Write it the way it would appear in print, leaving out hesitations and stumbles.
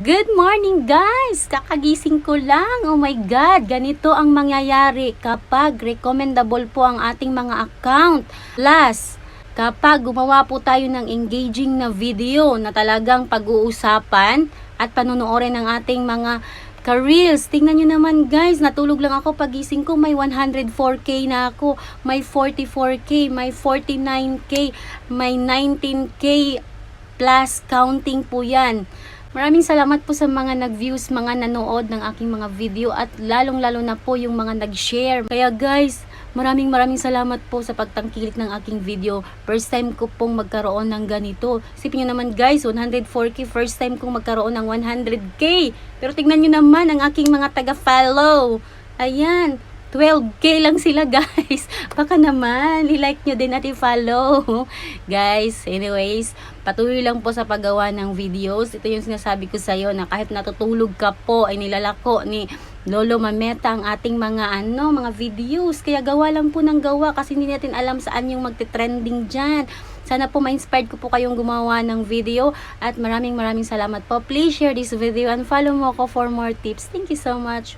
Good morning guys! Kakagising ko lang. Oh my God! Ganito ang mangyayari kapag recommendable po ang ating mga account. Plus, kapag gumawa po tayo ng engaging na video na talagang pag-uusapan at panonoorin ng ating mga ka-reels. Tingnan nyo naman guys, natulog lang ako pagising ko, may 104k na ako, may 44k, may 49k, may 19k plus counting po yan. Maraming salamat po sa mga nag-views, mga nanood ng aking mga video at lalong-lalo na po yung mga nag-share. Kaya guys, maraming salamat po sa pagtangkilik ng aking video. First time ko pong magkaroon ng ganito. Isipin nyo naman guys, 104k, first time kong magkaroon ng 100k. Pero tingnan nyo naman ang aking mga taga-follow. Ayan, 12k lang sila guys. Baka naman, i-like nyo din at i-follow. Guys, anyways, patuloy lang po sa paggawa ng videos. Ito yung sinasabi ko sa iyo na kahit natutulog ka po ay nilalako ni Lolo Mameta ang ating mga mga videos. Kaya gawa lang po ng gawa kasi hindi natin alam saan yung magte-trending dyan. Sana po ma-inspired ko po kayong gumawa ng video at maraming salamat po. Please share this video and follow mo ako for more tips. Thank you so much.